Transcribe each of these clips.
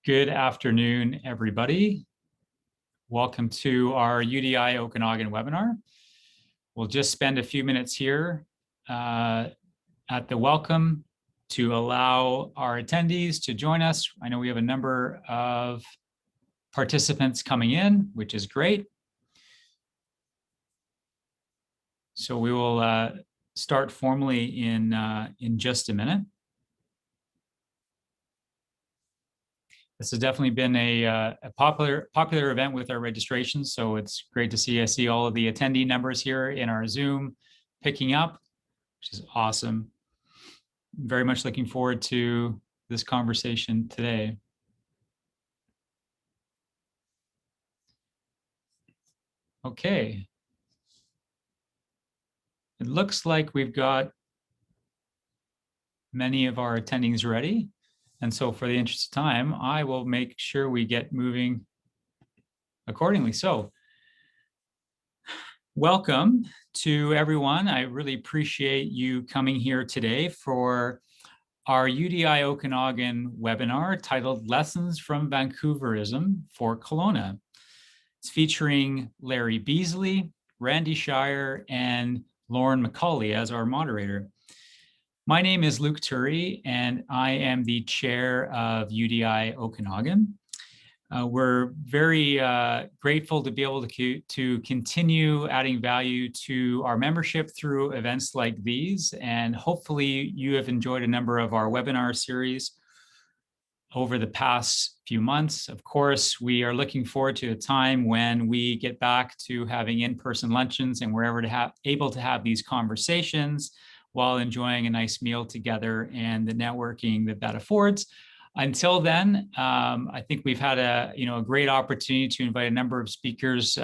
Good afternoon, everybody. Welcome to our UDI Okanagan webinar. We'll just spend a few minutes here at the welcome to allow our attendees to join us. I know we have a number of participants coming in, which is great. So we will start formally in just a minute. This has definitely been a popular event with our registrations, so it's great to see. I see all of the attendee numbers here in our Zoom picking up, which is awesome. Very much looking forward to this conversation today. Okay. It looks like we've got many of our attendees ready. And so for the interest of time, I will make sure we get moving accordingly. So welcome to everyone. I really appreciate you coming here today for our UDI Okanagan webinar titled Lessons from Vancouverism for Kelowna. It's featuring Larry Beasley, Randy Shier, and Lauren Macaulay as our moderator. My name is Luke Turry, and I am the chair of UDI Okanagan. We're very grateful to be able to continue adding value to our membership through events like these, and hopefully you have enjoyed a number of our webinar series over the past few months. Of course, we are looking forward to a time when we get back to having in-person luncheons and we're able to have these conversations while enjoying a nice meal together and the networking that affords. Until then, I think we've had a great opportunity to invite a number of speakers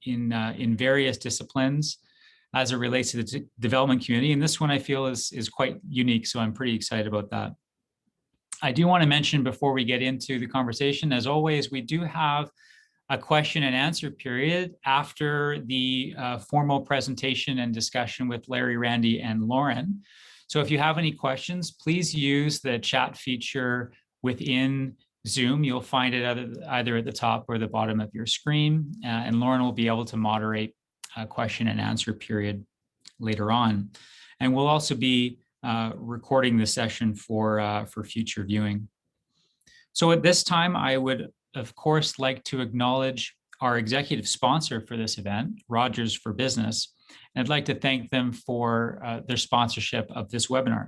in various disciplines as it relates to the development community. And this one I feel is quite unique, so I'm pretty excited about that. I do want to mention before we get into the conversation, as always, we do have a question and answer period after the formal presentation and discussion with Larry, Randy, and Lauren. So if you have any questions, please use the chat feature within Zoom. You'll find it either at the top or the bottom of your screen, and Lauren will be able to moderate a question and answer period later on. And we'll also be recording the session for future viewing. So at this time, I would of course like to acknowledge our executive sponsor for this event, Rogers for Business. And I'd like to thank them for their sponsorship of this webinar.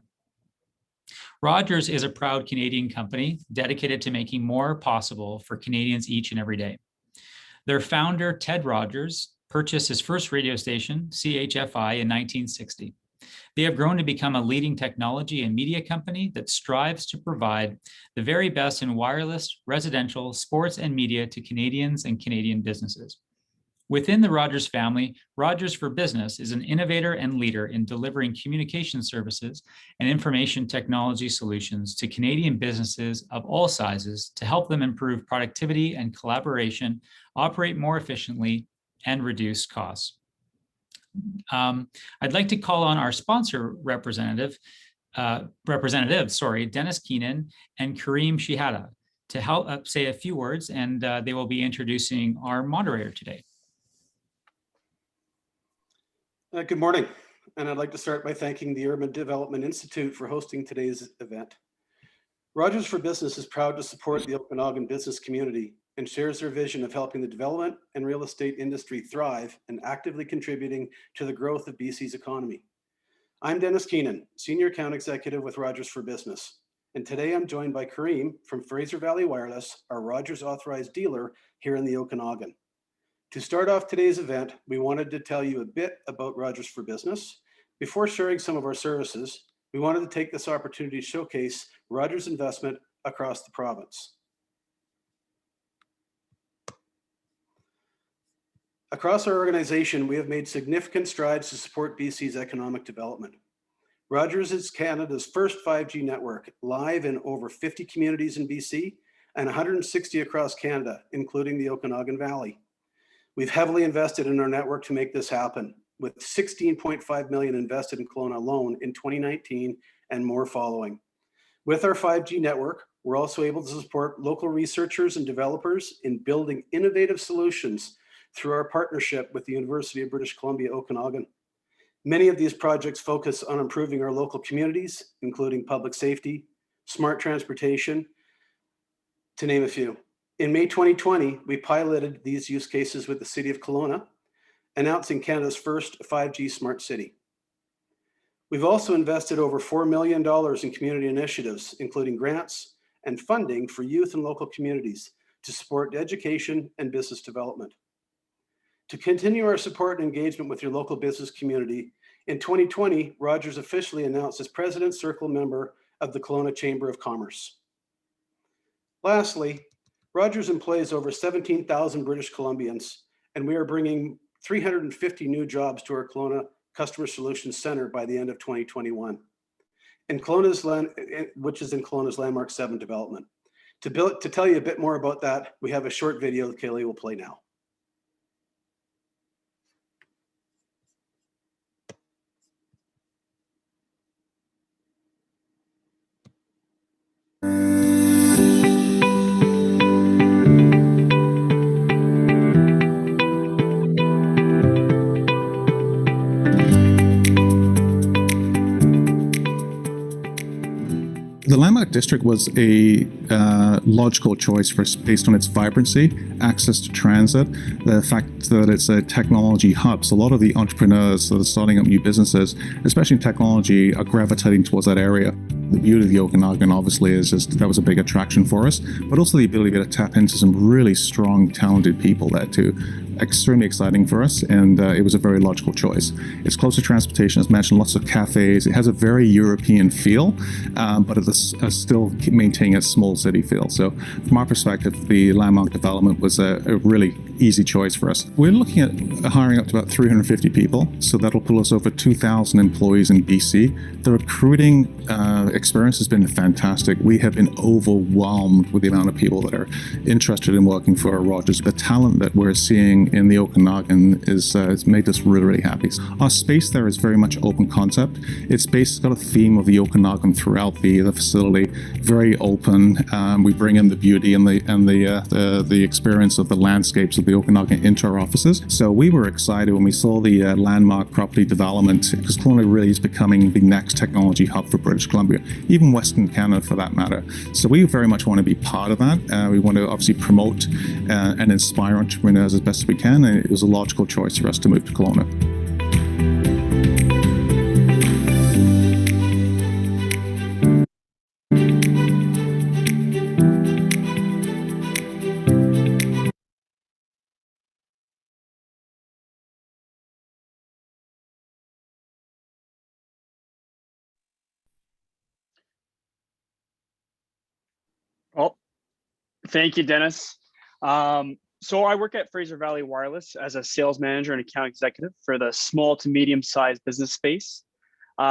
Rogers is a proud Canadian company dedicated to making more possible for Canadians each and every day. Their founder, Ted Rogers, purchased his first radio station, CHFI, in 1960. They have grown to become a leading technology and media company that strives to provide the very best in wireless, residential, sports, and media to Canadians and Canadian businesses. Within the Rogers family, Rogers for Business is an innovator and leader in delivering communication services and information technology solutions to Canadian businesses of all sizes to help them improve productivity and collaboration, operate more efficiently, and reduce costs. I'd like to call on our sponsor representatives, Dennis Keenan and Kareem Shihada, to help say a few words, and they will be introducing our moderator today. Good morning, and I'd like to start by thanking the Urban Development Institute for hosting today's event. Rogers for Business is proud to support the Okanagan business community and shares their vision of helping the development and real estate industry thrive and actively contributing to the growth of BC's economy. I'm Dennis Keenan, Senior Account Executive with Rogers for Business, and today I'm joined by Kareem from Fraser Valley Wireless, our Rogers authorized dealer here in the Okanagan. To start off today's event, we wanted to tell you a bit about Rogers for Business. Before sharing some of our services, we wanted to take this opportunity to showcase Rogers' investment across the province. Across our organization, we have made significant strides to support BC's economic development. Rogers is Canada's first 5G network, live in over 50 communities in BC and 160 across Canada, including the Okanagan Valley. We've heavily invested in our network to make this happen, with $16.5 million invested in Kelowna alone in 2019 and more following. With our 5G network, we're also able to support local researchers and developers in building innovative solutions through our partnership with the University of British Columbia, Okanagan. Many of these projects focus on improving our local communities, including public safety, smart transportation, to name a few. In May 2020, we piloted these use cases with the City of Kelowna, announcing Canada's first 5G smart city. We've also invested over $4 million in community initiatives, including grants and funding for youth and local communities to support education and business development. To continue our support and engagement with your local business community, in 2020, Rogers officially announced as President Circle member of the Kelowna Chamber of Commerce. Lastly, Rogers employs over 17,000 British Columbians, and we are bringing 350 new jobs to our Kelowna Customer Solutions Center by the end of 2021, which is in Kelowna's Landmark 7 development. To tell you a bit more about that, we have a short video that Kaylee will play now. The Landmark District was a logical choice for us based on its vibrancy, access to transit, the fact that it's a technology hub. So a lot of the entrepreneurs that are starting up new businesses, especially in technology, are gravitating towards that area. The beauty of the Okanagan, obviously, is just that was a big attraction for us, but also the ability to tap into some really strong, talented people there too. Extremely exciting for us, and it was a very logical choice. It's close to transportation, as mentioned, lots of cafes. It has a very European feel, but it's still maintaining a small city feel. So from our perspective, the Landmark development was a really easy choice for us. We're looking at hiring up to about 350 people, so that'll pull us over 2,000 employees in BC. The recruiting experience has been fantastic. We have been overwhelmed with the amount of people that are interested in working for Rogers. The talent that we're seeing in the Okanagan has made us really, really happy. Our space there is very much open concept. It's got a theme of the Okanagan throughout the facility, very open. We bring in the beauty and the experience of the landscapes of the Okanagan into our offices. So we were excited when we saw the Landmark property development, because Kelowna really is becoming the next technology hub for British Columbia, even Western Canada for that matter. So we very much want to be part of that. We want to obviously promote and inspire entrepreneurs as best as we can, and it was a logical choice for us to move to Kelowna. Well, thank you, Dennis. So I work at Fraser Valley Wireless as a sales manager and account executive for the small to medium-sized business space.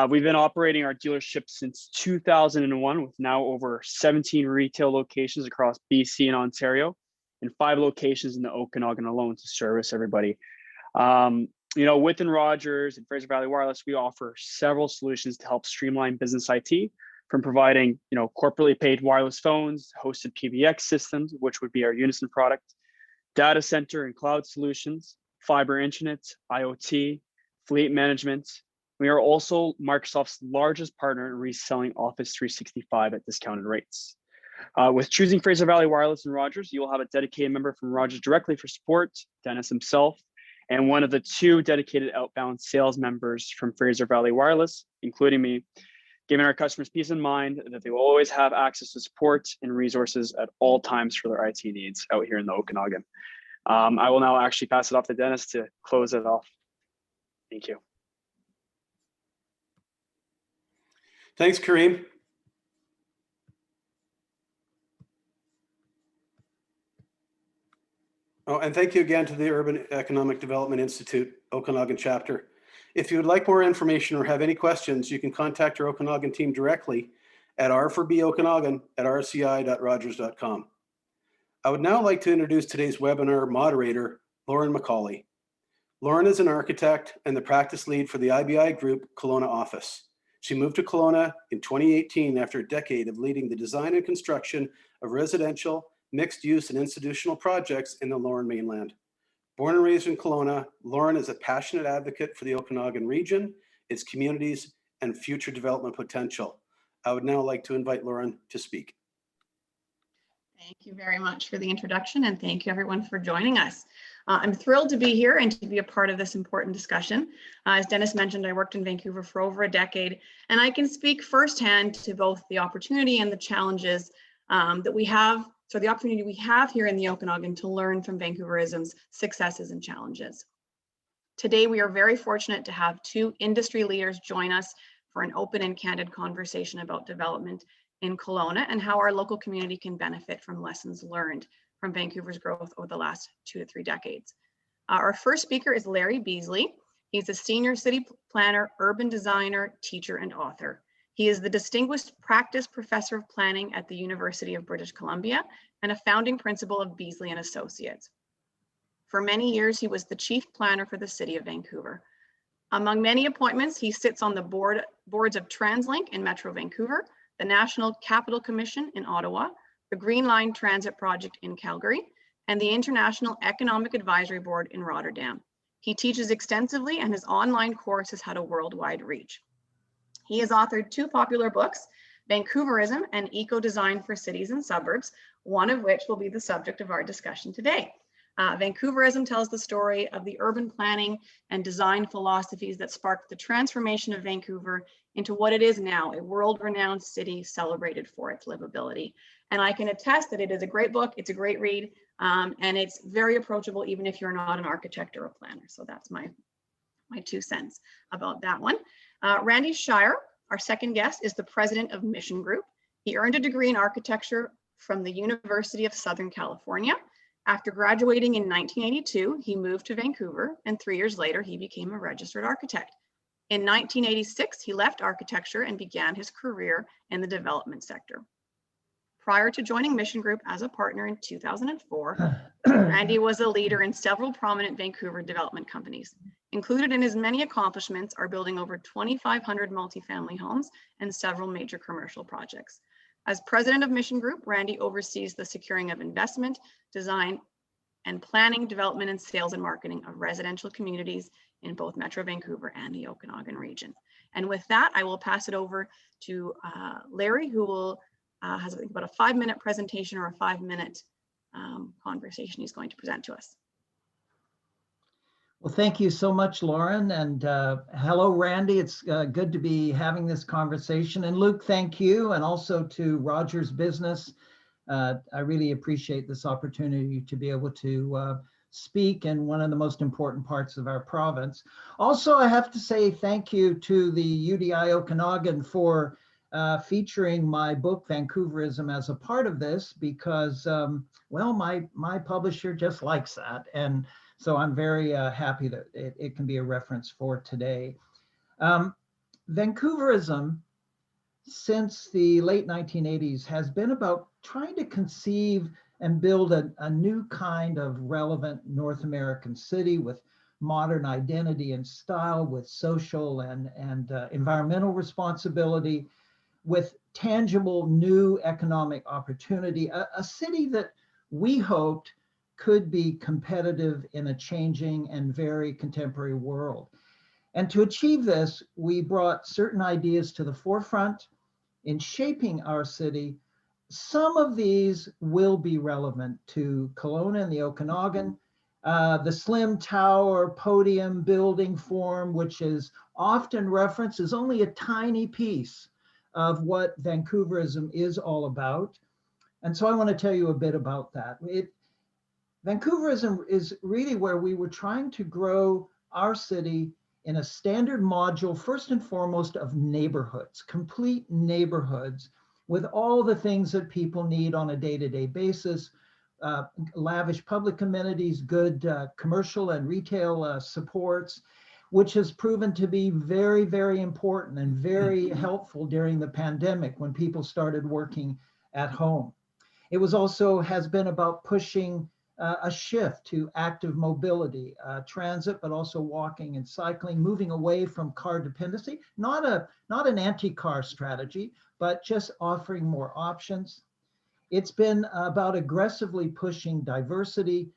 We've been operating our dealership since 2001 with now over 17 retail locations across BC and Ontario and 5 locations in the Okanagan alone to service everybody. Within Rogers and Fraser Valley Wireless, we offer several solutions to help streamline business IT, from providing corporately paid wireless phones, hosted PBX systems, which would be our Unison product, data center and cloud solutions, fiber internet, IoT, fleet management. We are also Microsoft's largest partner in reselling Office 365 at discounted rates. With choosing Fraser Valley Wireless and Rogers, you will have a dedicated member from Rogers directly for support, Dennis himself, and one of the 2 dedicated outbound sales members from Fraser Valley Wireless, including me, giving our customers peace of mind that they will always have access to support and resources at all times for their IT needs out here in the Okanagan. I will now actually pass it off to Dennis to close it off. Thank you. Thanks, Kareem. Oh, and thank you again to the Urban Economic Development Institute, Okanagan chapter. If you would like more information or have any questions, you can contact our Okanagan team directly at r4bokanagan@rci.rogers.com. I would now like to introduce today's webinar moderator, Lauren Macaulay. Lauren is an architect and the practice lead for the IBI Group Kelowna office. She moved to Kelowna in 2018 after a decade of leading the design and construction of residential, mixed use and institutional projects in the Lower Mainland. Born and raised in Kelowna, Lauren is a passionate advocate for the Okanagan region, its communities, and future development potential. I would now like to invite Lauren to speak. Thank you very much for the introduction, and thank you everyone for joining us. I'm thrilled to be here and to be a part of this important discussion. As Dennis mentioned, I worked in Vancouver for over a decade, and I can speak firsthand to both the opportunity and the challenges that we have, so the opportunity we have here in the Okanagan to learn from Vancouverism's successes and challenges. Today, we are very fortunate to have two industry leaders join us for an open and candid conversation about development in Kelowna and how our local community can benefit from lessons learned from Vancouver's growth over the last 2 to 3 decades. Our first speaker is Larry Beasley. He's a senior city planner, urban designer, teacher, and author. He is the Distinguished Practice Professor of Planning at the University of British Columbia and a founding principal of Beasley and Associates. For many years, he was the chief planner for the city of Vancouver. Among many appointments, he sits on the boards of TransLink in Metro Vancouver, the National Capital Commission in Ottawa, the Green Line Transit Project in Calgary, and the International Economic Advisory Board in Rotterdam. He teaches extensively and his online course has had a worldwide reach. He has authored 2 popular books, Vancouverism and Eco-Design for Cities and Suburbs, one of which will be the subject of our discussion today. Vancouverism tells the story of the urban planning and design philosophies that sparked the transformation of Vancouver into what it is now, a world-renowned city celebrated for its livability. And I can attest that it is a great book, it's a great read, and it's very approachable even if you're not an architect or a planner. So that's my 2 cents about that one. Randy Shier, our second guest, is the president of Mission Group. He earned a degree in architecture from the University of Southern California. After graduating in 1982, he moved to Vancouver, and 3 years later, he became a registered architect. In 1986, he left architecture and began his career in the development sector. Prior to joining Mission Group as a partner in 2004, Randy was a leader in several prominent Vancouver development companies. Included in his many accomplishments are building over 2,500 multifamily homes and several major commercial projects. As president of Mission Group, Randy oversees the securing of investment, design, and planning, development, and sales and marketing of residential communities in both Metro Vancouver and the Okanagan region. And with that, I will pass it over to Larry, who will has about a 5-minute presentation or a 5-minute conversation he's going to present to us. Well, thank you so much, Lauren. And hello, Randy. It's good to be having this conversation. And Luke, thank you. And also to Rogers Business. I really appreciate this opportunity to be able to speak in one of the most important parts of our province. Also, I have to say thank you to the UDI Okanagan for featuring my book, Vancouverism, as a part of this because, well, my publisher just likes that. And so I'm very happy that it can be a reference for today. Vancouverism, since the late 1980s, has been about trying to conceive and build a new kind of relevant North American city with modern identity and style, with social and environmental responsibility, with tangible new economic opportunity, a city that we hoped could be competitive in a changing and very contemporary world. And to achieve this, we brought certain ideas to the forefront in shaping our city. Some of these will be relevant to Kelowna and the Okanagan. The slim tower podium building form, which is often referenced, is only a tiny piece of what Vancouverism is all about. And so I want to tell you a bit about that. Vancouverism is really where we were trying to grow our city in a standard module, first and foremost, of neighborhoods, complete neighborhoods with all the things that people need on a day-to-day basis, lavish public amenities, good commercial and retail supports, which has proven to be very, very important and very helpful during the pandemic when people started working at home. It was also has been about pushing a shift to active mobility, transit, but also walking and cycling, moving away from car dependency. Not an anti-car strategy, but just offering more options. It's been about aggressively pushing diversity,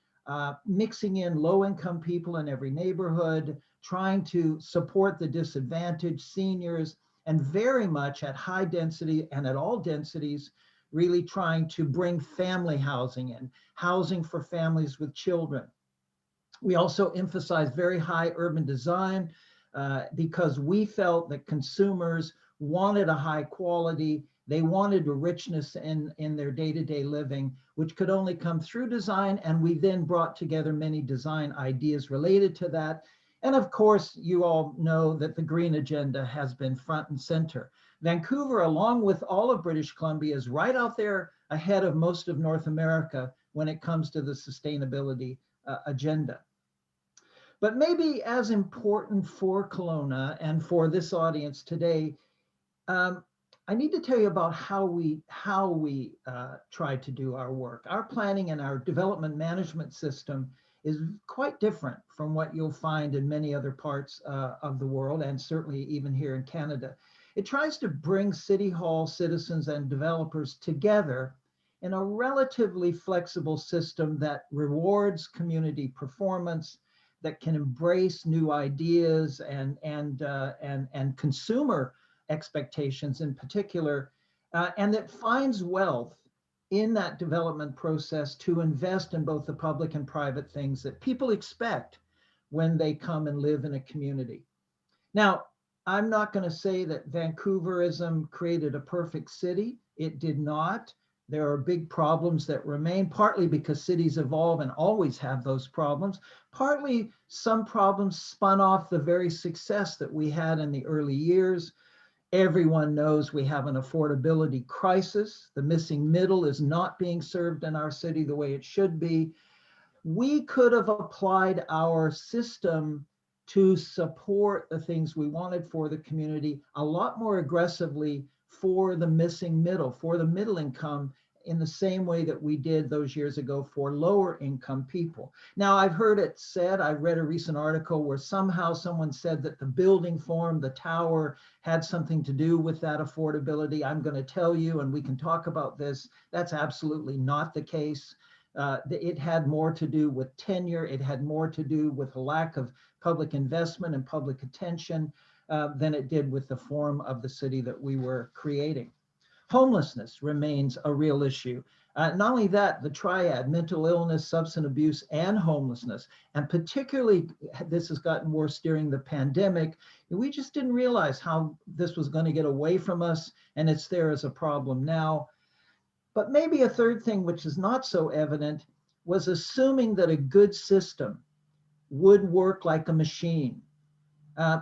mixing in low-income people in every neighborhood, trying to support the disadvantaged, seniors, and very much at high density and at all densities, really trying to bring family housing in, housing for families with children. We also emphasize very high urban design because we felt that consumers wanted a high quality, they wanted a richness in their day-to-day living, which could only come through design. And we then brought together many design ideas related to that. And of course, you all know that the green agenda has been front and center. Vancouver, along with all of British Columbia, is right out there ahead of most of North America when it comes to the sustainability agenda. But maybe as important for Kelowna and for this audience today, I need to tell you about how we try to do our work. Our planning and our development management system is quite different from what you'll find in many other parts of the world, and certainly even here in Canada. It tries to bring City Hall citizens and developers together in a relatively flexible system that rewards community performance, that can embrace new ideas and consumer expectations in particular, and that finds wealth in that development process to invest in both the public and private things that people expect when they come and live in a community. Now, I'm not going to say that Vancouverism created a perfect city. It did not. There are big problems that remain, partly because cities evolve and always have those problems. Partly some problems spun off the very success that we had in the early years. Everyone knows we have an affordability crisis. The missing middle is not being served in our city the way it should be. We could have applied our system to support the things we wanted for the community a lot more aggressively for the missing middle, for the middle income, in the same way that we did those years ago for lower income people. Now, I've heard it said, I read a recent article where somehow someone said that the building form, the tower, had something to do with that affordability. I'm going to tell you, and we can talk about this, that's absolutely not the case. It had more to do with tenure. It had more to do with a lack of public investment and public attention than it did with the form of the city that we were creating. Homelessness remains a real issue. Not only that, the triad, mental illness, substance abuse, and homelessness, and particularly this has gotten worse during the pandemic. We just didn't realize how this was going to get away from us, and it's there as a problem now. But maybe a third thing, which is not so evident, was assuming that a good system would work like a machine.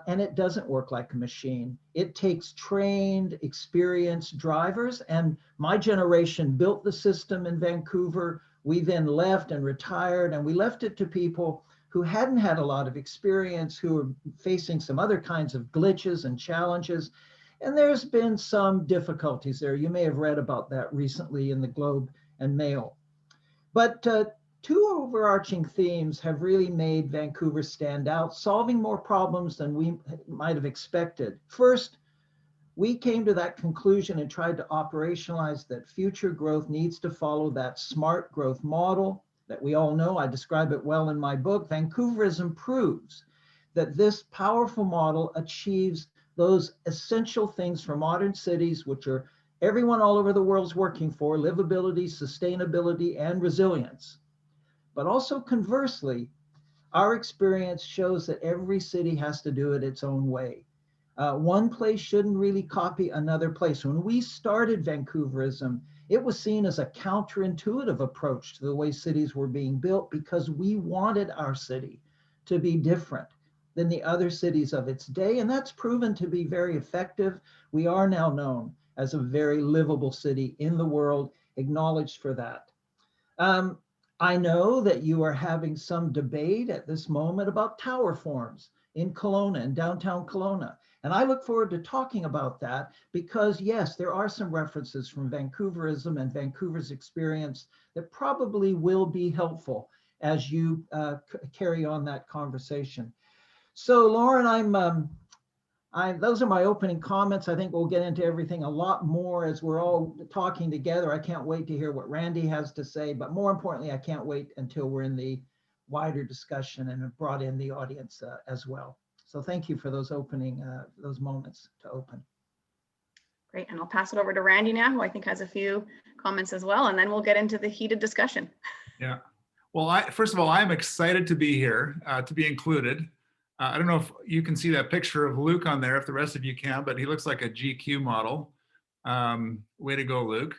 And it doesn't work like a machine. It takes trained, experienced drivers. And my generation built the system in Vancouver. We then left and retired, and we left it to people who hadn't had a lot of experience, who were facing some other kinds of glitches and challenges. And there's been some difficulties there. You may have read about that recently in the Globe and Mail. But two overarching themes have really made Vancouver stand out, solving more problems than we might have expected. First, we came to that conclusion and tried to operationalize that future growth needs to follow that smart growth model that we all know. I describe it well in my book. Vancouverism proves that this powerful model achieves those essential things for modern cities, which are everyone all over the world is working for: livability, sustainability, and resilience. But also conversely, our experience shows that every city has to do it its own way. One place shouldn't really copy another place. When we started Vancouverism, it was seen as a counterintuitive approach to the way cities were being built, because we wanted our city to be different than the other cities of its day. And that's proven to be very effective. We are now known as a very livable city in the world, acknowledged for that. I know that you are having some debate at this moment about tower forms in Kelowna, in downtown Kelowna. And I look forward to talking about that because, yes, there are some references from Vancouverism and Vancouver's experience that probably will be helpful as you carry on that conversation. So, Lauren, those are my opening comments. I think we'll get into everything a lot more as we're all talking together. I can't wait to hear what Randy has to say, but more importantly, I can't wait until we're in the wider discussion and have brought in the audience as well. So thank you for those those moments to open. Great, and I'll pass it over to Randy now, who I think has a few comments as well, and then we'll get into the heated discussion. Yeah, well, first of all, I'm excited to be here, to be included. I don't know if you can see that picture of Luke on there, if the rest of you can, but he looks like a GQ model. Way to go, Luke.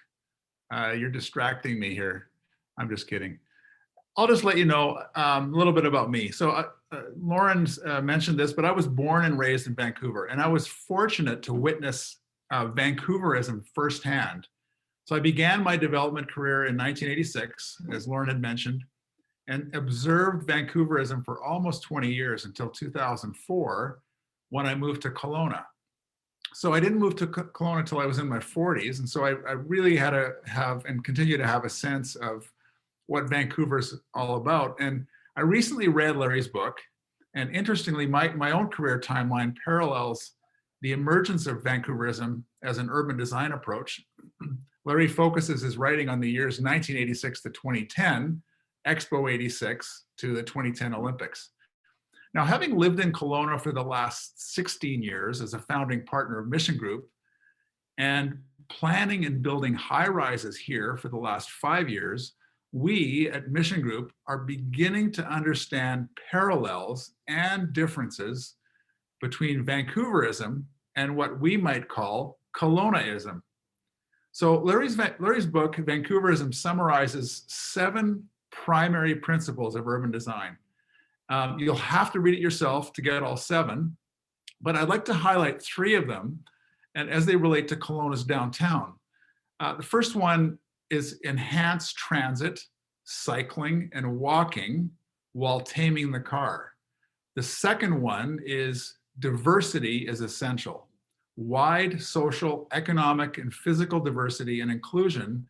You're distracting me here. I'm just kidding. I'll just let you know a little bit about me. So Lauren's mentioned this, but I was born and raised in Vancouver, and I was fortunate to witness Vancouverism firsthand. So I began my development career in 1986, as Lauren had mentioned, and observed Vancouverism for almost 20 years until 2004, when I moved to Kelowna. So I didn't move to Kelowna until I was in my 40s, and so I really had to have and continue to have a sense of what Vancouver's all about. And I recently read Larry's book, and interestingly, my own career timeline parallels the emergence of Vancouverism as an urban design approach. Larry focuses his writing on the years 1986 to 2010, Expo 86 to the 2010 Olympics. Now, having lived in Kelowna for the last 16 years as a founding partner of Mission Group, and planning and building high rises here for the last 5 years, we at Mission Group are beginning to understand parallels and differences between Vancouverism and what we might call Kelownaism. So Larry's book, Vancouverism, summarizes 7 primary principles of urban design. You'll have to read it yourself to get all 7, but I'd like to highlight 3 of them, and as they relate to Kelowna's downtown. The first one is enhanced transit, cycling, and walking while taming the car. The second one is diversity is essential. Wide social, economic, and physical diversity and inclusion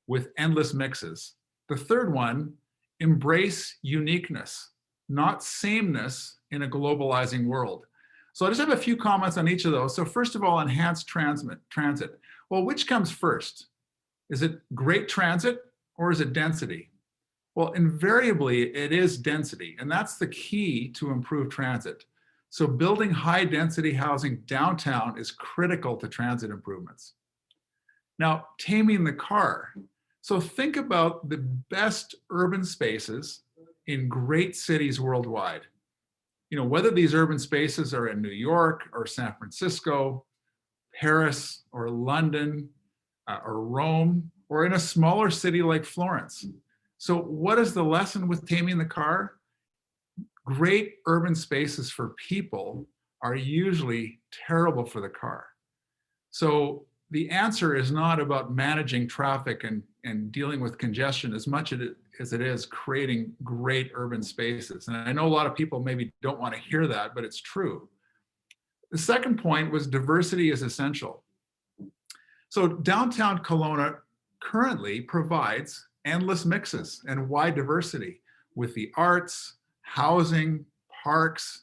with endless mixes. The third one, embrace uniqueness, not sameness in a globalizing world. So I just have a few comments on each of those. So first of all, enhanced transit. Well, which comes first? Is it great transit or is it density? Well, invariably it is density, and that's the key to improved transit. So building high density housing downtown is critical to transit improvements. Now, taming the car. So think about the best urban spaces in great cities worldwide. You know, whether these urban spaces are in New York or San Francisco, Paris or London or Rome, or in a smaller city like Florence. So what is the lesson with taming the car? Great urban spaces for people are usually terrible for the car. So the answer is not about managing traffic and dealing with congestion as much as it is creating great urban spaces. And I know a lot of people maybe don't want to hear that, but it's true. The second point was diversity is essential. So downtown Kelowna currently provides endless mixes and wide diversity with the arts, housing, parks,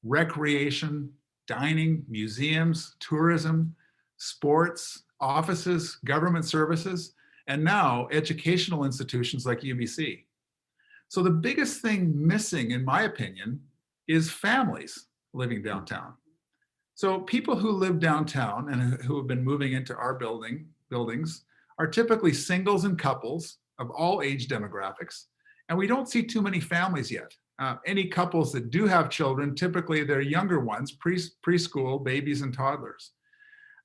recreation, dining, museums, tourism, sports, offices, government services, and now educational institutions like UBC. So the biggest thing missing, in my opinion, is families living downtown. So people who live downtown and who have been moving into our buildings are typically singles and couples of all age demographics, and we don't see too many families yet. Any couples that do have children, typically they're younger ones, preschool, babies and toddlers.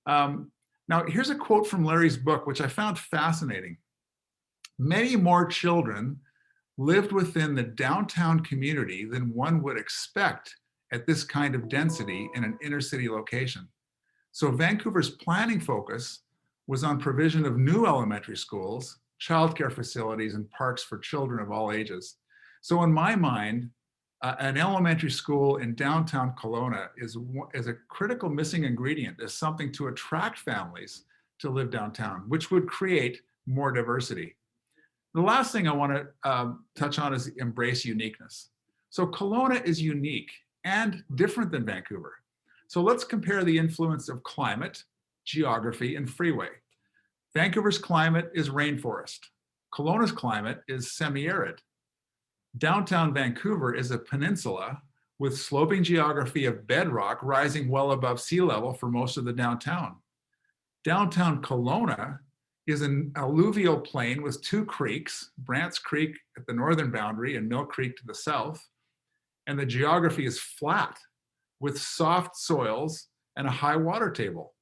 Now, here's a quote from Larry's book, which I found fascinating. Many more children lived within the downtown community than one would expect at this kind of density in an inner city location. So Vancouver's planning focus was on provision of new elementary schools, childcare facilities, and parks for children of all ages. So in my mind, an elementary school in downtown Kelowna is a critical missing ingredient, as something to attract families to live downtown, which would create more diversity. The last thing I want to touch on is embrace uniqueness. So Kelowna is unique and different than Vancouver. So let's compare the influence of climate, geography, and freeway. Vancouver's climate is rainforest. Kelowna's climate is semi-arid. Downtown Vancouver is a peninsula with sloping geography of bedrock rising well above sea level for most of the downtown. Downtown Kelowna is an alluvial plain with two creeks, Brant's Creek at the northern boundary and Mill Creek to the south. And the geography is flat with soft soils and a high water table.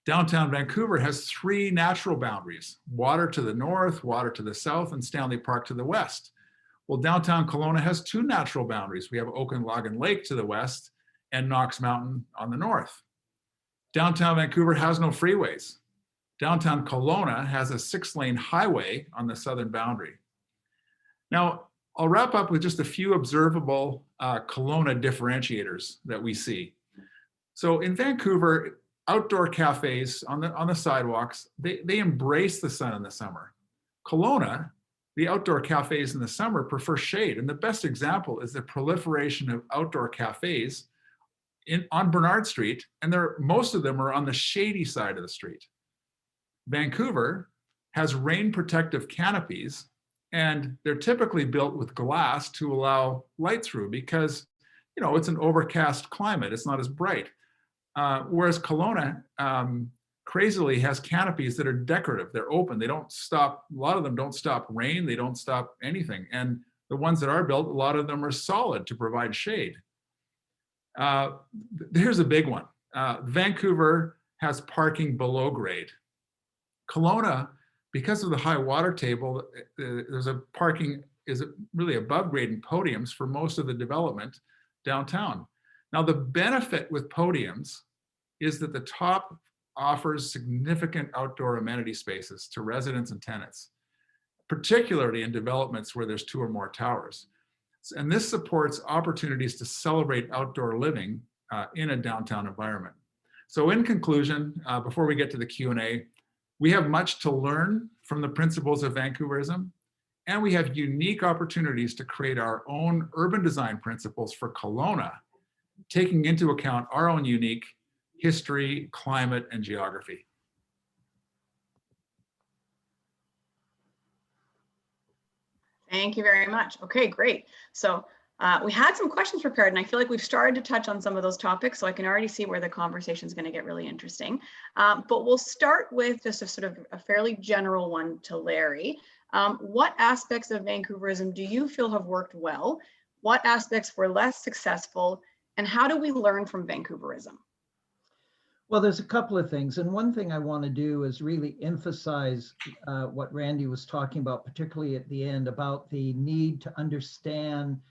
Downtown Vancouver has three natural boundaries: water to the north, water to the south, and Stanley Park to the west. Well, downtown Kelowna has two natural boundaries. We have Okanagan Lake to the west and Knox Mountain on the north. Downtown Vancouver has no freeways. Downtown Kelowna has a 6-lane highway on the southern boundary. Now, I'll wrap up with just a few observable Kelowna differentiators that we see. So in Vancouver, outdoor cafes on the sidewalks, they embrace the sun in the summer. Kelowna, the outdoor cafes in the summer prefer shade. And the best example is the proliferation of outdoor cafes on Bernard Street, and most of them are on the shady side of the street. Vancouver has rain protective canopies, and they're typically built with glass to allow light through because, you know, it's an overcast climate. It's not as bright. Whereas Kelowna crazily has canopies that are decorative. They're open. They don't stop. A lot of them don't stop rain. They don't stop anything. And the ones that are built, a lot of them are solid to provide shade. Here's a big one. Vancouver has parking below grade. Kelowna, because of the high water table, there's a parking is really above grade in podiums for most of the development downtown. Now, the benefit with podiums is that the top offers significant outdoor amenity spaces to residents and tenants, particularly in developments where there's 2 or more towers. And this supports opportunities to celebrate outdoor living in a downtown environment. So in conclusion, before we get to the Q&A, we have much to learn from the principles of Vancouverism, and we have unique opportunities to create our own urban design principles for Kelowna, taking into account our own unique history, climate, and geography. Thank you very much. Okay, great. So we had some questions prepared, and I feel like we've started to touch on some of those topics, so I can already see where the conversation is going to get really interesting. But we'll start with just a sort of a fairly general one to Larry. What aspects of Vancouverism do you feel have worked well? What aspects were less successful? And how do we learn from Vancouverism? Well, there's a couple of things. And one thing I want to do is really emphasize what Randy was talking about, particularly at the end, about the need to understand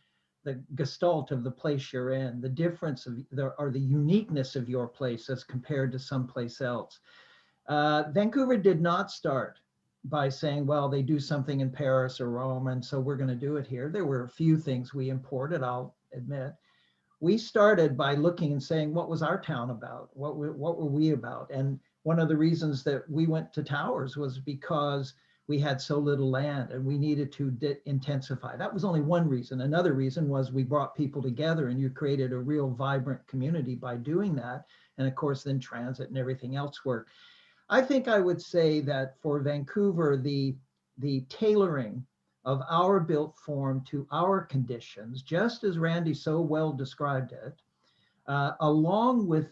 the gestalt of the place you're in, the difference of or the uniqueness of your place as compared to someplace else. Vancouver did not start by saying, well, they do something in Paris or Rome, and so we're going to do it here. There were a few things we imported, I'll admit. We started by looking and saying, what was our town about? What were we about? And one of the reasons that we went to towers was because we had so little land and we needed to intensify. That was only one reason. Another reason was we brought people together, and you created a real vibrant community by doing that. And of course, then transit and everything else worked. I think I would say that for Vancouver, the tailoring of our built form to our conditions, just as Randy so well described it, along with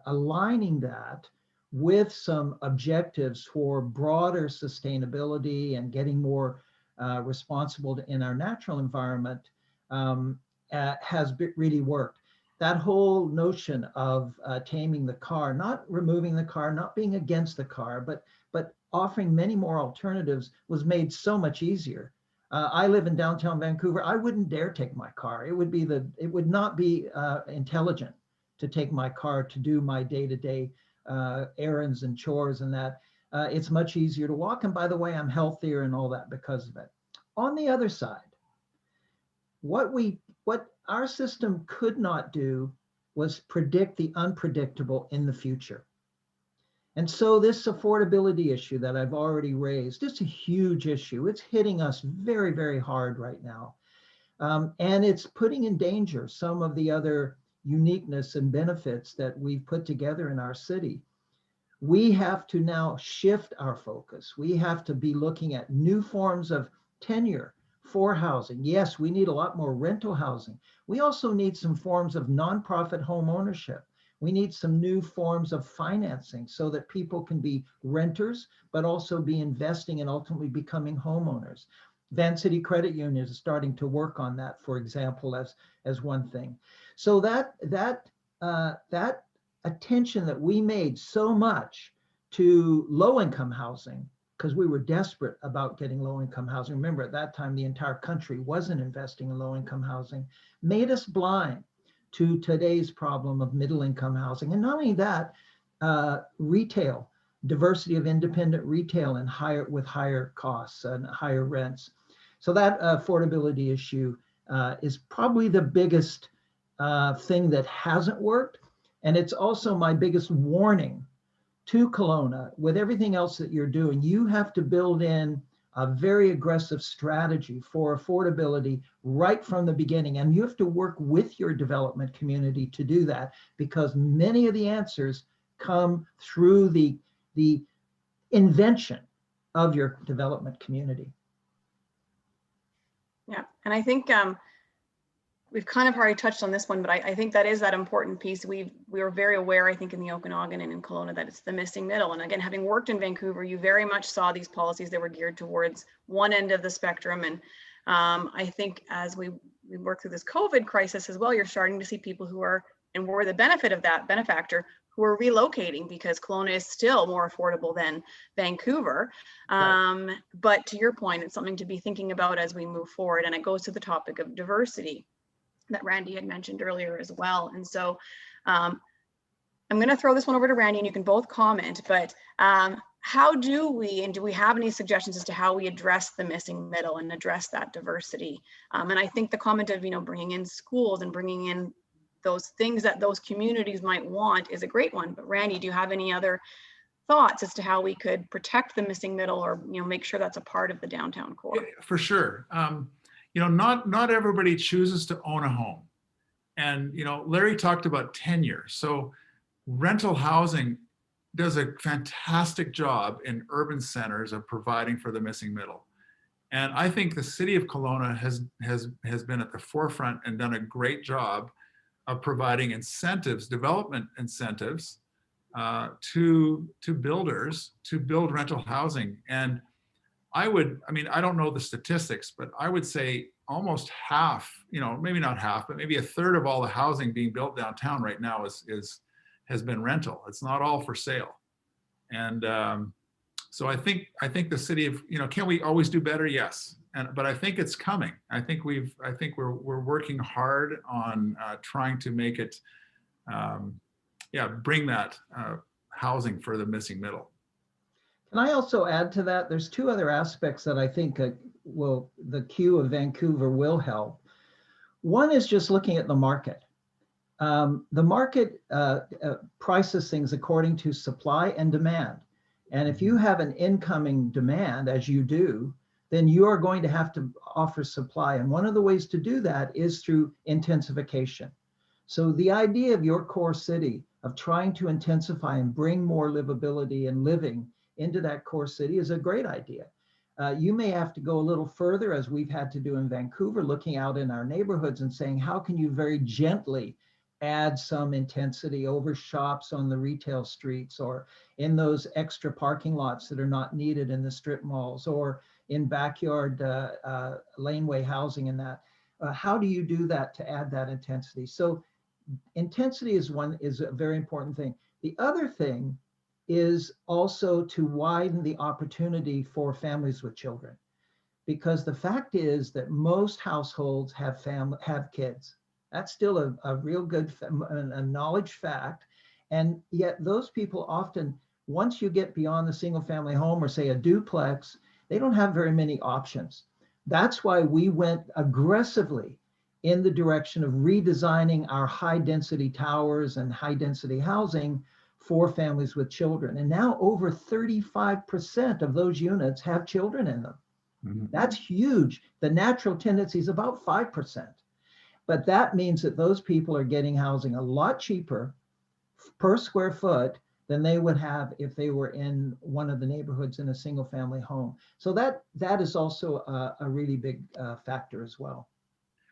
aligning that with some objectives for broader sustainability and getting more responsible in our natural environment has really worked. That whole notion of taming the car, not removing the car, not being against the car, but offering many more alternatives was made so much easier. I live in downtown Vancouver. I wouldn't dare take my car. It would not be intelligent to take my car to do my day-to-day errands and chores and that. It's much easier to walk. And by the way, I'm healthier and all that because of it. On the other side, what our system could not do was predict the unpredictable in the future. And so this affordability issue that I've already raised, it's a huge issue. It's hitting us very, very hard right now. And it's putting in danger some of the other uniqueness and benefits that we've put together in our city. We have to now shift our focus. We have to be looking at new forms of tenure for housing. Yes, we need a lot more rental housing. We also need some forms of nonprofit home ownership. We need some new forms of financing so that people can be renters, but also be investing and ultimately becoming homeowners. Vancity Credit Union is starting to work on that, for example, as one thing. So that attention that we made so much to low-income housing, because we were desperate about getting low-income housing. Remember, at that time, the entire country wasn't investing in low-income housing, made us blind to today's problem of middle-income housing. And not only that, retail, diversity of independent retail and with higher costs and higher rents. So that affordability issue is probably the biggest thing that hasn't worked. And it's also my biggest warning to Kelowna. With everything else that you're doing, you have to build in a very aggressive strategy for affordability right from the beginning. And you have to work with your development community to do that, because many of the answers come through the invention of your development community. Yeah, and I think we've kind of already touched on this one, but I think that is that important piece. We were very aware, I think, in the Okanagan and in Kelowna that it's the missing middle. And again, having worked in Vancouver, you very much saw these policies that were geared towards one end of the spectrum. And I think as we work through this COVID crisis as well, you're starting to see people who are, and we're the benefit of that benefactor, who are relocating because Kelowna is still more affordable than Vancouver. Right. But to your point, it's something to be thinking about as we move forward. And it goes to the topic of diversity that Randy had mentioned earlier as well. And so I'm going to throw this one over to Randy and you can both comment, but how do we have any suggestions as to how we address the missing middle and address that diversity? And I think the comment of, bringing in schools and bringing in those things that those communities might want is a great one. But Randy, do you have any other thoughts as to how we could protect the missing middle or, make sure that's a part of the downtown core? Yeah, for sure. Not everybody chooses to own a home. And, Larry talked about tenure. So rental housing does a fantastic job in urban centers of providing for the missing middle. And I think the city of Kelowna has been at the forefront and done a great job of providing incentives, development incentives to builders to build rental housing. And I don't know the statistics, but I would say almost half, maybe not half, but maybe a third of all the housing being built downtown right now has been rental. It's not all for sale. And so I think the city of, can we always do better? Yes. But I think it's coming. I think we're working hard on trying to make it, bring that housing for the missing middle. Can I also add to that? There's two other aspects that I think the Q of Vancouver will help. One is just looking at the market. The market prices things according to supply and demand. And if you have an incoming demand, as you do, then you are going to have to offer supply. And one of the ways to do that is through intensification. So the idea of your core city, of trying to intensify and bring more livability and living into that core city, is a great idea. You may have to go a little further, as we've had to do in Vancouver, looking out in our neighborhoods and saying, how can you very gently add some intensity over shops on the retail streets, or in those extra parking lots that are not needed in the strip malls, or in backyard laneway housing and that. How do you do that to add that intensity? So intensity is a very important thing. The other thing is also to widen the opportunity for families with children, because the fact is that most households have kids. That's still a real good a knowledge fact. And yet those people often, once you get beyond the single family home or say a duplex, they don't have very many options. That's why we went aggressively in the direction of redesigning our high density towers and high density housing for families with children. And now over 35% of those units have children in them. Mhm. That's huge. The natural tendency is about 5%. But that means that those people are getting housing a lot cheaper per square foot than they would have if they were in one of the neighborhoods in a single family home. So that is also a really big factor as well.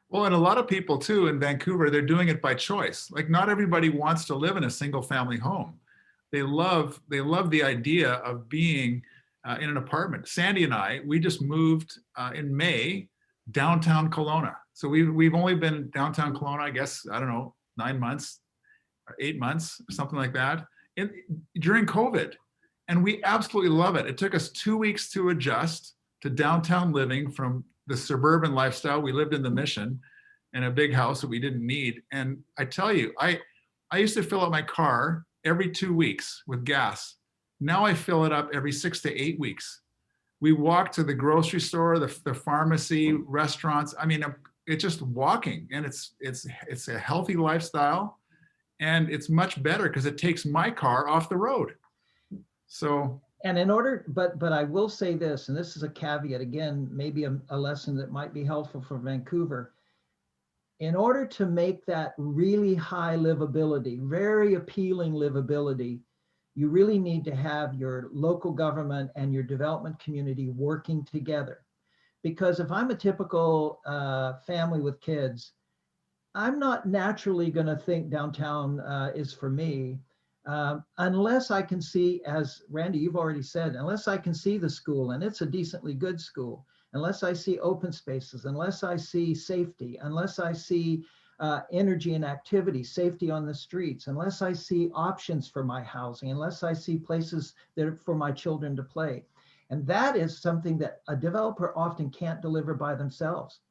Well, and a lot of people too in Vancouver, they're doing it by choice. Like not everybody wants to live in a single family home. They love the idea of being in an apartment. Sandy and I, we just moved in May downtown Kelowna. So we've only been downtown Kelowna, I guess, I don't know, 9 months, or 8 months, something like that, during COVID. And we absolutely love it. It took us 2 weeks to adjust to downtown living from the suburban lifestyle. We lived in the Mission in a big house that we didn't need. And I tell you, I used to fill up my car every 2 weeks with gas. Now I fill it up every 6 to 8 weeks. We walk to the grocery store, the pharmacy, restaurants. I mean, it's just walking, and it's a healthy lifestyle, and it's much better because it takes my car off the road. So. And in order, but I will say this, and this is a caveat, again, maybe a lesson that might be helpful for Vancouver. In order to make that really high livability, very appealing livability, you really need to have your local government and your development community working together. Because if I'm a typical family with kids, I'm not naturally going to think downtown is for me. Unless I can see, as Randy, you've already said, unless I can see the school and it's a decently good school, unless I see open spaces, unless I see safety, unless I see energy and activity, safety on the streets, unless I see options for my housing, unless I see places that are for my children to play. And that is something that a developer often can't deliver by themselves,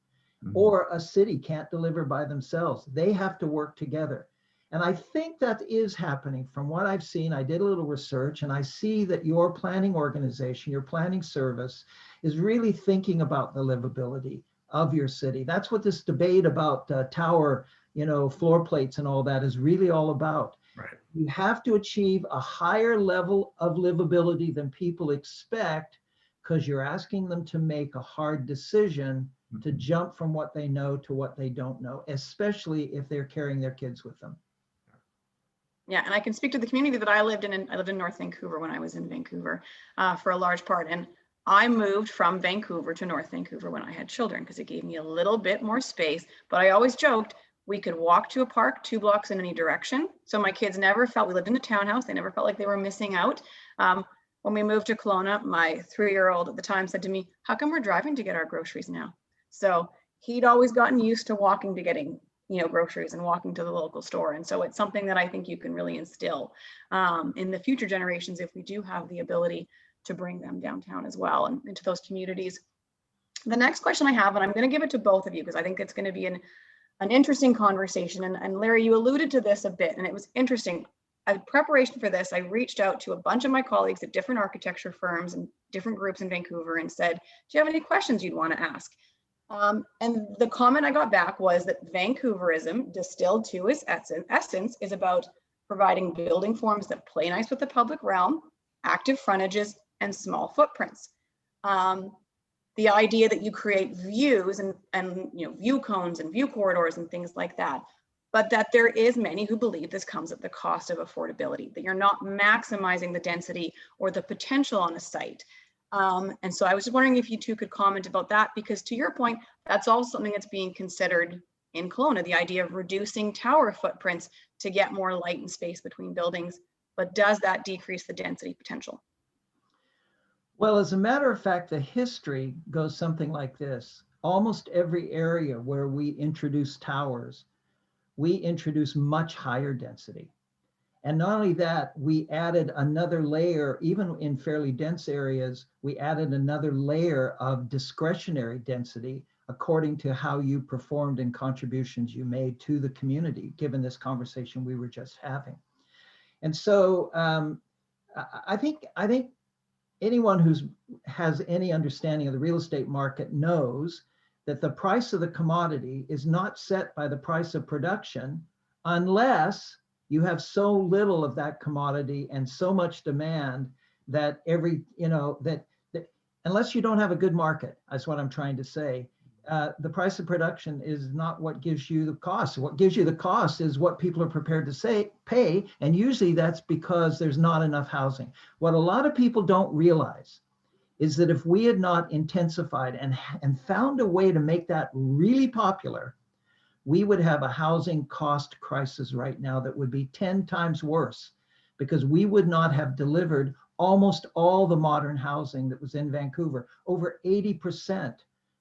or a city can't deliver by themselves. They have to work together. And I think that is happening from what I've seen. I did a little research and I see that your planning organization, your planning service is really thinking about the livability of your city. That's what this debate about tower, floor plates and all that is really all about. Right. You have to achieve a higher level of livability than people expect because you're asking them to make a hard decision to jump from what they know to what they don't know, especially if they're carrying their kids with them. Yeah, and I can speak to the community that I lived in. I lived in North Vancouver when I was in Vancouver for a large part. And I moved from Vancouver to North Vancouver when I had children because it gave me a little bit more space. But I always joked we could walk to a park 2 blocks in any direction. So my kids never felt, we lived in a townhouse, they never felt like they were missing out. When we moved to Kelowna, my 3-year-old at the time said to me, how come we're driving to get our groceries now? So he'd always gotten used to walking to getting groceries and walking to the local store. And so it's something that I think you can really instill in the future generations if we do have the ability to bring them downtown as well and into those communities. The next question I have, and I'm going to give it to both of you because I think it's going to be an interesting conversation. And Larry, you alluded to this a bit, and it was interesting. In preparation for this, I reached out to a bunch of my colleagues at different architecture firms and different groups in Vancouver and said, do you have any questions you'd want to ask? And the comment I got back was that Vancouverism, distilled to its essence, is about providing building forms that play nice with the public realm, active frontages, and small footprints. The idea that you create views and view cones and view corridors and things like that, but that there is many who believe this comes at the cost of affordability, that you're not maximizing the density or the potential on a site. And so I was just wondering if you two could comment about that, because to your point, that's also something that's being considered in Kelowna, the idea of reducing tower footprints to get more light and space between buildings, but does that decrease the density potential? Well, as a matter of fact, the history goes something like this. Almost every area where we introduce towers, we introduce much higher density. And not only that, we added another layer, even in fairly dense areas, we added another layer of discretionary density according to how you performed and contributions you made to the community, given this conversation we were just having. And so I think anyone who has any understanding of the real estate market knows that the price of the commodity is not set by the price of production unless you have so little of that commodity and so much demand that that unless you don't have a good market, that's what I'm trying to say. The price of production is not what gives you the cost. What gives you the cost is what people are prepared to pay. And usually that's because there's not enough housing. What a lot of people don't realize is that if we had not intensified and found a way to make that really popular, we would have a housing cost crisis right now that would be 10 times worse, because we would not have delivered almost all the modern housing that was in Vancouver. Over 80%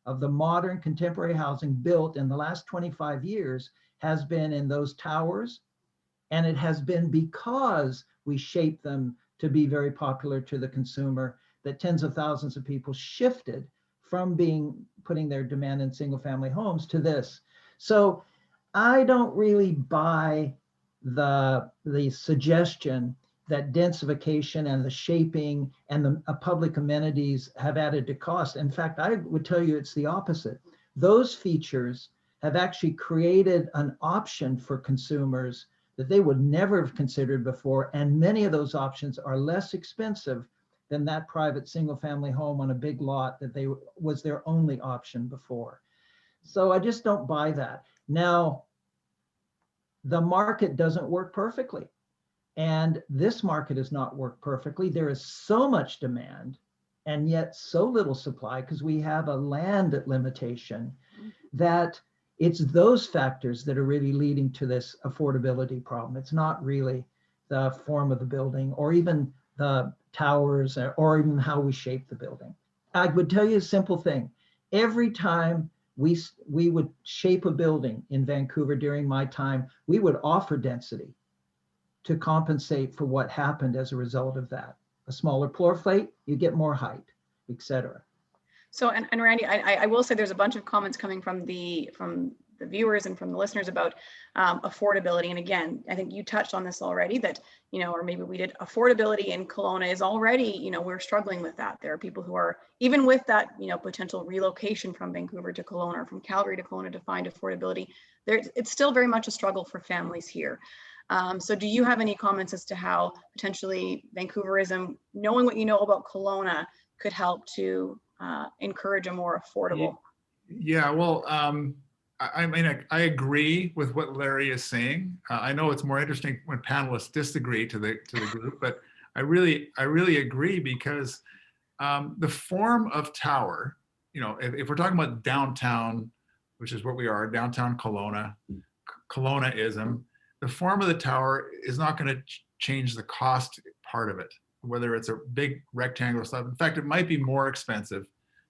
of the modern contemporary housing built in the last 25 years has been in those towers. And it has been because we shaped them to be very popular to the consumer that tens of thousands of people shifted from putting their demand in single family homes to this. So I don't really buy the suggestion that densification and the shaping and the public amenities have added to cost. In fact, I would tell you it's the opposite. Those features have actually created an option for consumers that they would never have considered before. And many of those options are less expensive than that private single family home on a big lot that was their only option before. So I just don't buy that. Now, the market doesn't work perfectly. And this market does not work perfectly. There is so much demand and yet so little supply because we have a land limitation, that it's those factors that are really leading to this affordability problem. It's not really the form of the building or even the towers or even how we shape the building. I would tell you a simple thing. Every time we would shape a building in Vancouver during my time, we would offer density to compensate for what happened as a result of that. A smaller floor plate, you get more height, etc. So, and Randy, I will say there's a bunch of comments coming from the viewers and from the listeners about affordability. And again, I think you touched on this already, that, or maybe we did, affordability in Kelowna is already, we're struggling with that. There are people who are, even with that, potential relocation from Vancouver to Kelowna or from Calgary to Kelowna to find affordability, it's still very much a struggle for families here. So do you have any comments as to how potentially Vancouverism, knowing what you know about Kelowna, could help to encourage a more affordable? Yeah, well, I mean, I agree with what Larry is saying. I know it's more interesting when panelists disagree to the group, but I really agree, because the form of tower, if we're talking about downtown, which is what we are, downtown Kelowna, Kelownaism, the form of the tower is not going to change the cost part of it, whether it's a big rectangular slab. In fact, it might be more expensive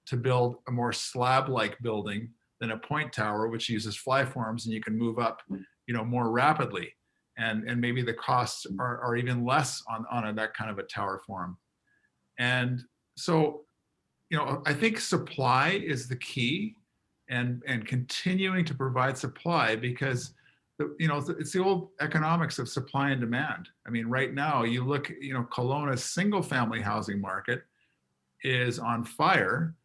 to build a more slab-like building than a point tower, which uses fly forms and you can move up, more rapidly. And maybe the costs are even less on that kind of a tower form. And so, I think supply is the key, and continuing to provide supply, because it's the old economics of supply and demand. I mean, right now you look, Kelowna's single family housing market is on fire,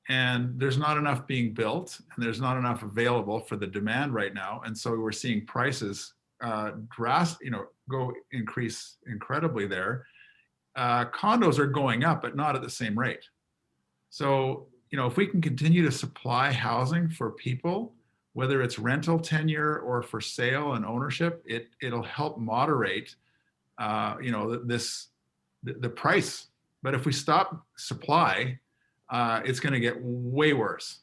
and there's not enough being built, and there's not enough available for the demand right now. And so we're seeing prices increase incredibly there. Condos are going up, but not at the same rate. So, if we can continue to supply housing for people, whether it's rental tenure or for sale and ownership, it'll help moderate, the price. But if we stop supply, it's going to get way worse.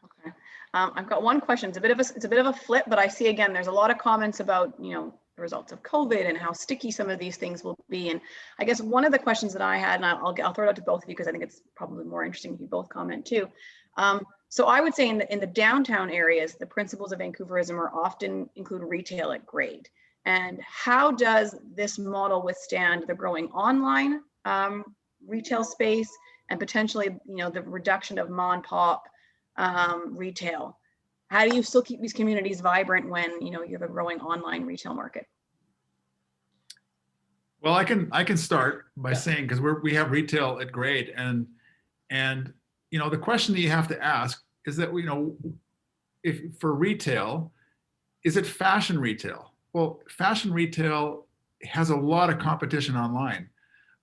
Okay, I've got one question. It's a bit of a flip, but I see again there's a lot of comments about the results of COVID and how sticky some of these things will be. And I guess one of the questions that I had, and I'll throw it out to both of you because I think it's probably more interesting if you both comment too. So I would say in the downtown areas, the principles of Vancouverism are often include retail at grade. And how does this model withstand the growing online retail space and potentially, the reduction of mom and pop retail? How do you still keep these communities vibrant when you have a growing online retail market? Well, I can start by saying, because we have retail at grade, and the question that you have to ask is that, if for retail, is it fashion retail? Well, fashion retail has a lot of competition online,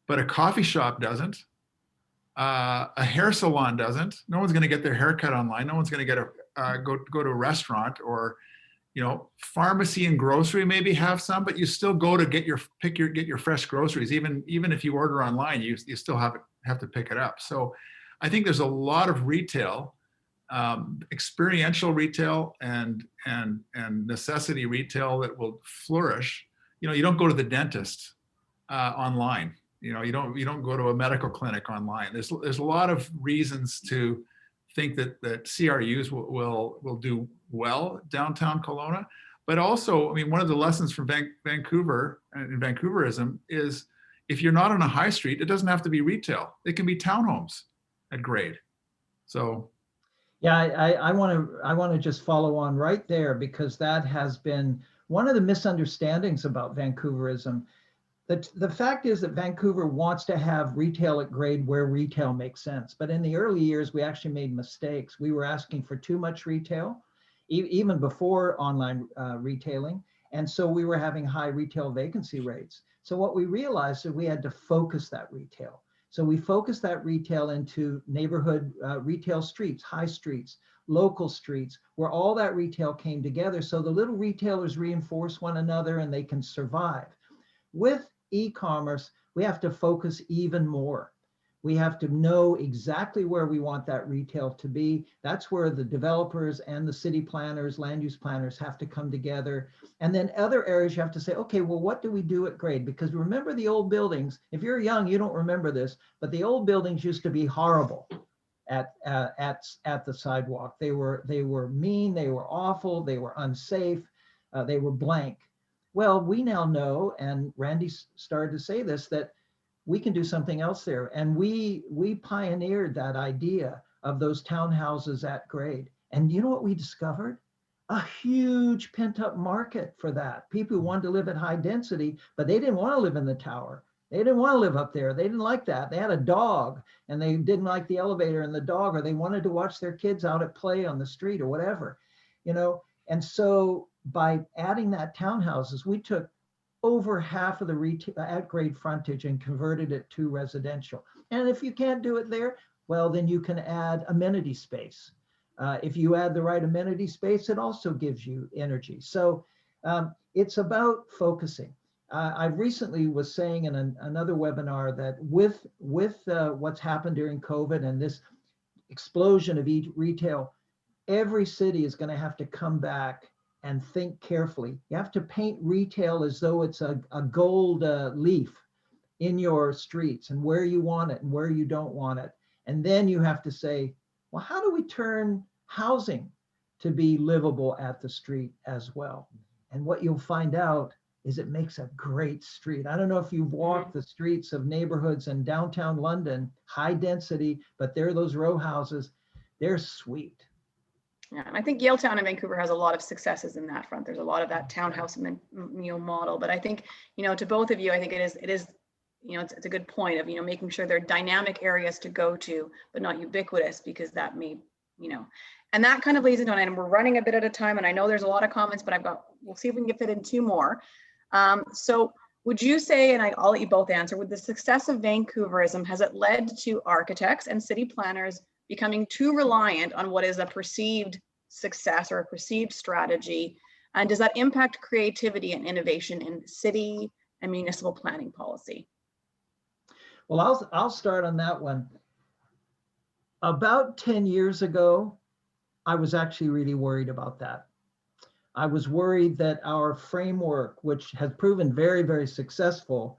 but a coffee shop doesn't. A hair salon doesn't. No one's going to get their hair cut online. No one's going to get go to a restaurant, or pharmacy and grocery maybe have some, but you still go to get your fresh groceries. Even if you order online, you still have to pick it up. So I think there's a lot of retail, experiential retail and necessity retail that will flourish. You don't go to the dentist online. You don't go to a medical clinic online. There's a lot of reasons to think that CRUs will do well downtown Kelowna. But also, one of the lessons from Vancouver and Vancouverism is, if you're not on a high street, it doesn't have to be retail. It can be townhomes at grade. So yeah, I want to just follow on right there, because that has been one of the misunderstandings about Vancouverism. The fact is that Vancouver wants to have retail at grade where retail makes sense. But in the early years, we actually made mistakes. We were asking for too much retail, even before online retailing. And so we were having high retail vacancy rates. So what we realized is we had to focus that retail. So we focused that retail into neighborhood retail streets, high streets, local streets, where all that retail came together. So the little retailers reinforce one another and they can survive. With e-commerce, we have to focus even more. We have to know exactly where we want that retail to be. That's where the developers and the city planners, land use planners have to come together. And then other areas you have to say, okay, well, what do we do at grade? Because remember the old buildings, if you're young, you don't remember this, but the old buildings used to be horrible at the sidewalk. They were mean, they were awful, they were unsafe, they were blank. Well, we now know, and Randy started to say this, that we can do something else there. And we pioneered that idea of those townhouses at grade. And you know what we discovered? A huge pent up market for that. People who wanted to live at high density, but they didn't want to live in the tower. They didn't want to live up there. They didn't like that. They had a dog and they didn't like the elevator and the dog, or they wanted to watch their kids out at play on the street or whatever, And so by adding that townhouses, we took over half of the retail at grade frontage and converted it to residential. And if you can't do it there, well, then you can add amenity space. If you add the right amenity space, it also gives you energy. So it's about focusing. I recently was saying in another webinar that with what's happened during COVID and this explosion of retail, every city is going to have to come back and think carefully. You have to paint retail as though it's a gold leaf in your streets and where you want it and where you don't want it. And then you have to say, well, how do we turn housing to be livable at the street as well? And what you'll find out is it makes a great street. I don't know if you've walked the streets of neighborhoods in downtown London, high density, but there are those row houses. They're sweet. Yeah, and I think Yaletown and Vancouver has a lot of successes in that front. There's a lot of that townhouse model. But I think, to both of you, I think it is, it's a good point of, making sure they're dynamic areas to go to, but not ubiquitous, because that may, and that kind of leads into an item. We're running a bit at a time, and I know there's a lot of comments, but we'll see if we can fit in two more. So would you say, and I'll let you both answer, with the success of Vancouverism, has it led to architects and city planners becoming too reliant on what is a perceived success or a perceived strategy? And does that impact creativity and innovation in city and municipal planning policy? Well, I'll start on that one. About 10 years ago, I was actually really worried about that. I was worried that our framework, which has proven very, very successful,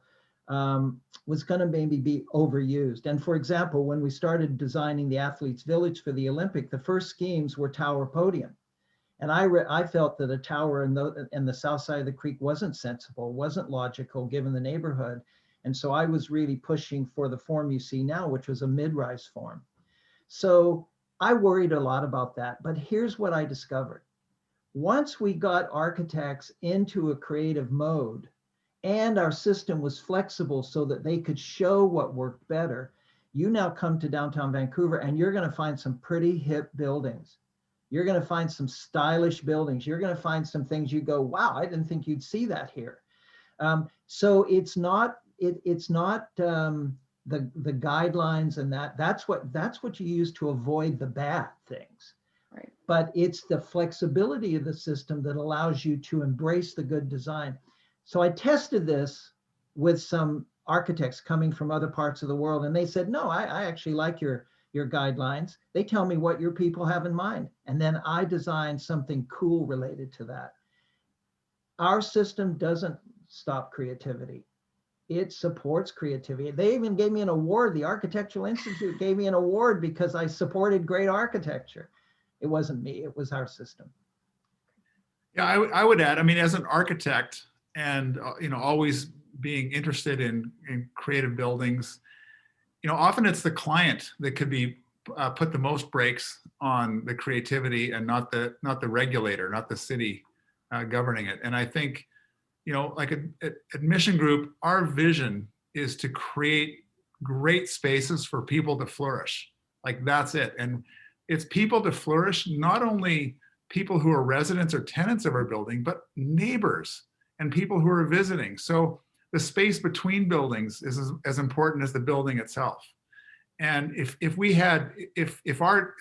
was going to maybe be overused. And for example, when we started designing the Athletes Village for the Olympic, the first schemes were tower podium. And I felt that a tower in the south side of the creek wasn't sensible, wasn't logical given the neighborhood. And so I was really pushing for the form you see now, which was a mid-rise form. So I worried a lot about that. But here's what I discovered. Once we got architects into a creative mode, and our system was flexible so that they could show what worked better, You now come to downtown Vancouver and you're going to find some pretty hip buildings. You're going to find some stylish buildings. You're going to find some things you go, wow, I didn't think you'd see that here. So it's not the guidelines and that's what you use to avoid the bad things. Right. But it's the flexibility of the system that allows you to embrace the good design. So I tested this with some architects coming from other parts of the world, and they said, no, I actually like your guidelines. They tell me what your people have in mind. And then I design something cool related to that. Our system doesn't stop creativity. It supports creativity. They even gave me an award. The Architectural Institute gave me an award because I supported great architecture. It wasn't me, it was our system. Yeah, I would add, I mean, as an architect and, always being interested in creative buildings, often it's the client that could be put the most brakes on the creativity and not the regulator, not the city governing it. And I think, like at Mission Group, our vision is to create great spaces for people to flourish. Like that's it. And it's people to flourish, not only people who are residents or tenants of our building, but neighbors and people who are visiting. So the space between buildings is as important as the building itself. And if our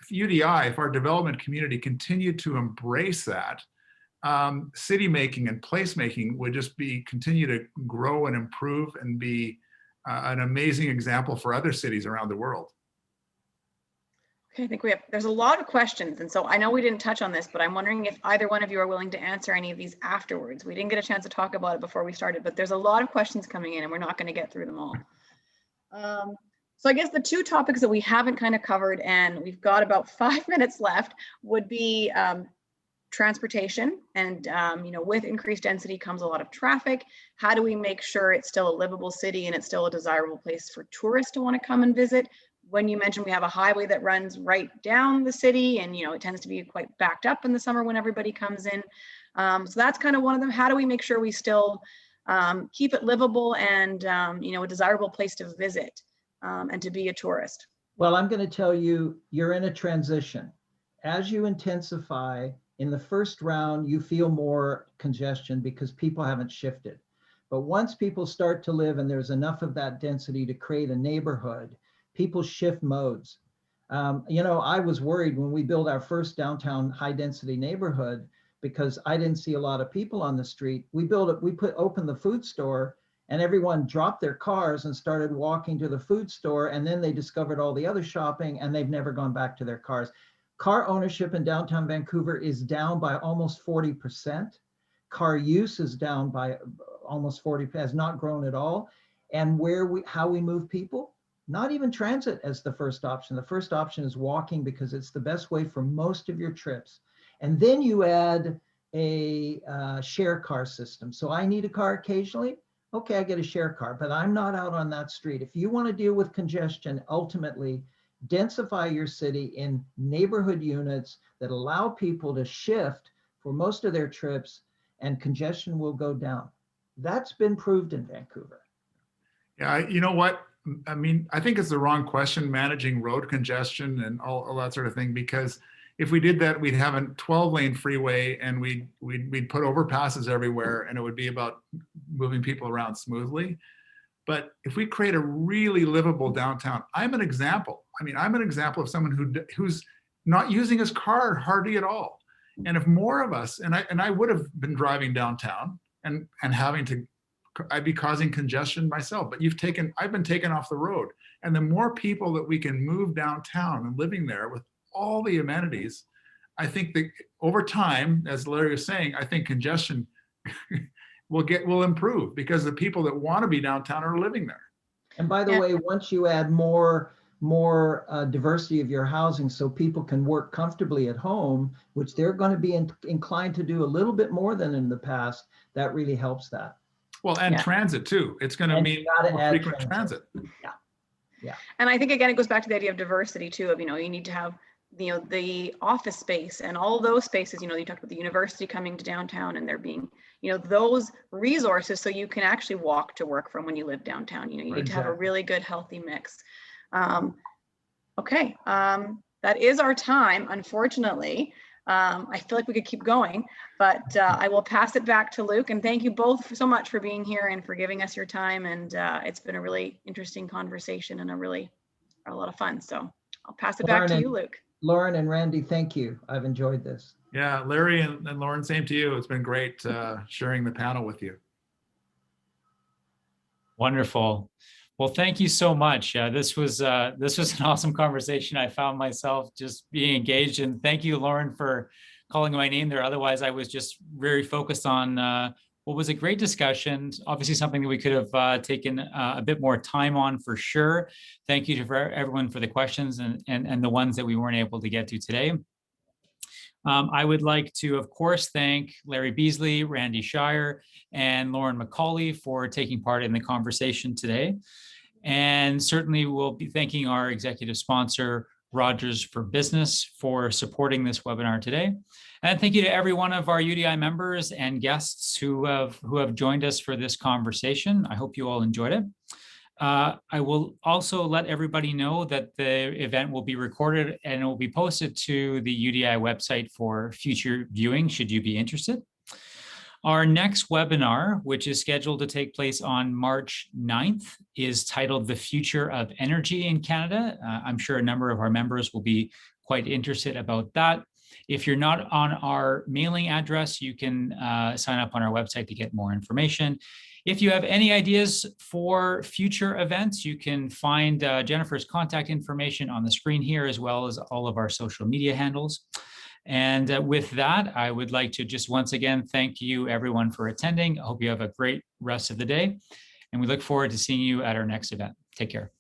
development community continued to embrace that, city making and placemaking would just continue to grow and improve and be an amazing example for other cities around the world. Okay, I think there's a lot of questions. And so I know we didn't touch on this, but I'm wondering if either one of you are willing to answer any of these afterwards. We didn't get a chance to talk about it before we started, but there's a lot of questions coming in and we're not going to get through them all. So I guess the two topics that we haven't kind of covered, and we've got about 5 minutes left, would be transportation. And, with increased density comes a lot of traffic. How do we make sure it's still a livable city and it's still a desirable place for tourists to want to come and visit? When you mentioned we have a highway that runs right down the city and, it tends to be quite backed up in the summer when everybody comes in. So that's kind of one of them. How do we make sure we still keep it livable and, a desirable place to visit and to be a tourist? Well, I'm going to tell you, you're in a transition. As you intensify, in the first round, you feel more congestion because people haven't shifted. But once people start to live and there's enough of that density to create a neighborhood, people shift modes. I was worried when we built our first downtown high density neighborhood because I didn't see a lot of people on the street. We opened the food store and everyone dropped their cars and started walking to the food store. And then they discovered all the other shopping and they've never gone back to their cars. Car ownership in downtown Vancouver is down by almost 40%. Car use is down by almost 40%, has not grown at all. And how we move people, not even transit as the first option. The first option is walking because it's the best way for most of your trips. And then you add a share car system. So I need a car occasionally. Okay, I get a share car, but I'm not out on that street. If you want to deal with congestion, ultimately densify your city in neighborhood units that allow people to shift for most of their trips and congestion will go down. That's been proved in Vancouver. Yeah, you know what? I mean, I think it's the wrong question, managing road congestion and all that sort of thing, because if we did that, we'd have a 12-lane freeway and we'd put overpasses everywhere and it would be about moving people around smoothly. But if we create a really livable downtown, I'm an example. I mean, I'm an example of someone who's not using his car hardly at all. And if more of us, and I would have been driving downtown and I'd be causing congestion myself, but I've been taken off the road. And the more people that we can move downtown and living there with all the amenities, I think that over time, as Larry was saying, I think congestion will improve because the people that want to be downtown are living there. And by the way, once you add more diversity of your housing so people can work comfortably at home, which they're going to be inclined to do a little bit more than in the past, that really helps that. Well, and transit too. It's going to mean more frequent transit. Yeah. And I think, again, it goes back to the idea of diversity too, of, you need to have, the office space and all those spaces, you talked about the university coming to downtown and there being, those resources so you can actually walk to work from when you live downtown. You need to have a really good, healthy mix. Okay, that is our time, unfortunately. I feel like we could keep going, but I will pass it back to Luke, and thank you both so much for being here and for giving us your time. And it's been a really interesting conversation and a lot of fun. So I'll pass it back to you, Luke. Lauren and Randy, thank you. I've enjoyed this. Yeah, Larry and Lauren, same to you. It's been great sharing the panel with you. Wonderful. Well, thank you so much. This was an awesome conversation. I found myself just being engaged, and thank you, Lauren, for calling my name there. Otherwise, I was just very focused on what was a great discussion. Obviously, something that we could have taken a bit more time on for sure. Thank you to everyone for the questions and the ones that we weren't able to get to today. I would like to, of course, thank Larry Beasley, Randy Shier, and Lauren Macaulay for taking part in the conversation today. And certainly we'll be thanking our executive sponsor, Rogers for Business, for supporting this webinar today. And thank you to every one of our UDI members and guests who have joined us for this conversation. I hope you all enjoyed it. I will also let everybody know that the event will be recorded and it will be posted to the UDI website for future viewing, should you be interested. Our next webinar, which is scheduled to take place on March 9th, is titled The Future of Energy in Canada. I'm sure a number of our members will be quite interested about that. If you're not on our mailing address, you can sign up on our website to get more information. If you have any ideas for future events, you can find Jennifer's contact information on the screen here, as well as all of our social media handles. And with that, I would like to just once again thank you everyone for attending. I hope you have a great rest of the day, and we look forward to seeing you at our next event. Take care.